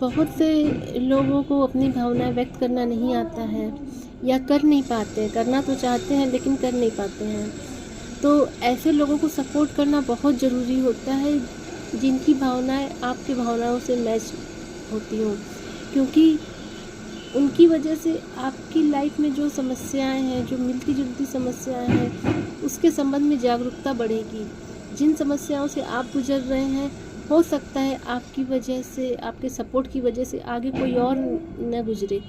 बहुत से लोगों को अपनी भावनाएं व्यक्त करना नहीं आता है या कर नहीं पाते, करना तो चाहते हैं लेकिन कर नहीं पाते हैं। तो ऐसे लोगों को सपोर्ट करना बहुत ज़रूरी होता है, जिनकी भावनाएं आपकी भावनाओं से मैच होती हों, क्योंकि उनकी वजह से आपकी लाइफ में जो समस्याएं हैं, जो मिलती जुलती समस्याएं हैं, उसके संबंध में जागरूकता बढ़ेगी। जिन समस्याओं से आप गुजर रहे हैं, हो सकता है आपकी वजह से, आपके सपोर्ट की वजह से आगे कोई और न गुजरे।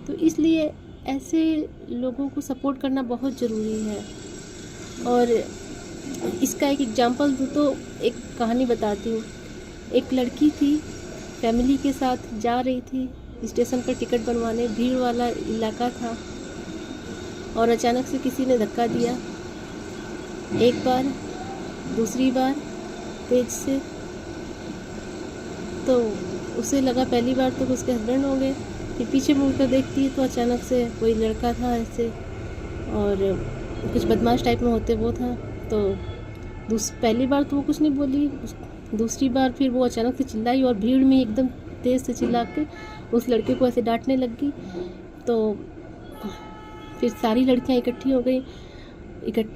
तो इसलिए ऐसे लोगों को सपोर्ट करना बहुत ज़रूरी है। और इसका एक एग्जांपल दूँ तो एक कहानी बताती हूँ। एक लड़की थी, फैमिली के साथ जा रही थी स्टेशन पर टिकट बनवाने, भीड़ वाला इलाका था, और अचानक से किसी ने धक्का दिया, एक बार, दूसरी बार तेज से। तो उसे लगा पहली बार तो उसके हस्बैंड हो गए, फिर पीछे मुड़कर देखती है तो अचानक से कोई लड़का था ऐसे, और कुछ बदमाश टाइप में होते वो था। तो पहली बार तो वो कुछ नहीं बोली, दूसरी बार फिर वो अचानक से चिल्लाई और भीड़ में एकदम तेज़ से चिल्ला के उस लड़के को ऐसे डांटने लगी। तो फिर सारी लड़कियां इकट्ठी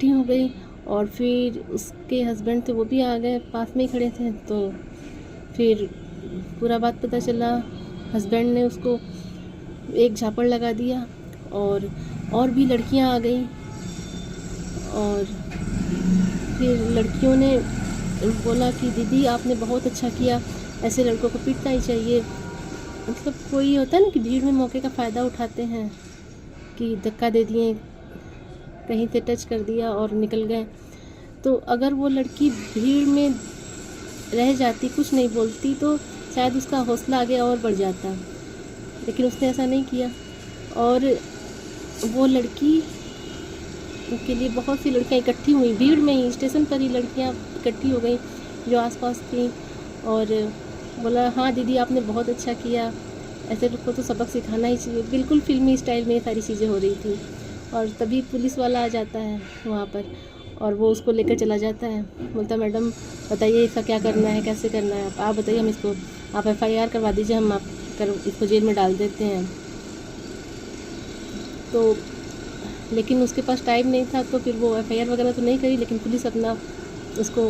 हो गई और फिर उसके हस्बैंड थे वो भी आ गए, पास में ही खड़े थे। तो फिर पूरा बात पता चला, हस्बैंड ने उसको एक झापड़ लगा दिया और भी लड़कियां आ गई, और फिर लड़कियों ने बोला कि दीदी आपने बहुत अच्छा किया, ऐसे लड़कों को पीटना ही चाहिए। मतलब कोई होता है ना कि भीड़ में मौके का फ़ायदा उठाते हैं, कि धक्का दे दिए, कहीं से टच कर दिया और निकल गए। तो अगर वो लड़की भीड़ में रह जाती, कुछ नहीं बोलती, तो शायद उसका हौसला आगे और बढ़ जाता, लेकिन उसने ऐसा नहीं किया। और वो लड़की के लिए बहुत सी लड़कियां इकट्ठी हुई, भीड़ में ही, स्टेशन पर ही लड़कियां इकट्ठी हो गई जो आसपास थी, और बोला हाँ दीदी आपने बहुत अच्छा किया, ऐसे लोग को तो सबक सिखाना ही चाहिए। बिल्कुल फिल्मी स्टाइल में ये सारी चीज़ें हो रही थी। और तभी पुलिस वाला आ जाता है वहाँ पर, और वो उसको लेकर चला जाता है, बोलता मैडम बताइए इसका क्या करना है, कैसे करना है, आप बताइए, हम इसको, आप FIR करवा दीजिए, हम इसको जेल में डाल देते हैं। तो लेकिन उसके पास टाइम नहीं था, तो फिर वो FIR वगैरह तो नहीं करी, लेकिन पुलिस अपना उसको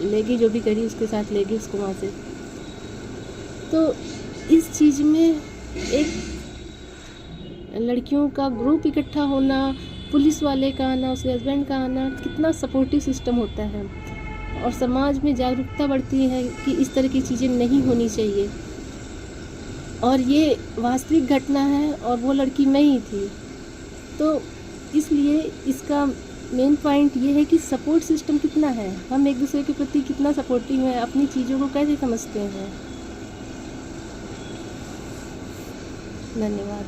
लेगी, जो भी करी उसके साथ लेगी उसको वहाँ से। तो इस चीज़ में एक लड़कियों का ग्रुप इकट्ठा होना, पुलिस वाले का आना, उसके हस्बैंड का आना, कितना सपोर्टिव सिस्टम होता है, और समाज में जागरूकता बढ़ती है कि इस तरह की चीज़ें नहीं होनी चाहिए। और ये वास्तविक घटना है, और वो लड़की मैं ही थी। तो इसलिए इसका मेन पॉइंट ये है कि सपोर्ट सिस्टम कितना है, हम एक दूसरे के प्रति कितना सपोर्टिव हैं, अपनी चीज़ों को कैसे समझते हैं। धन्यवाद।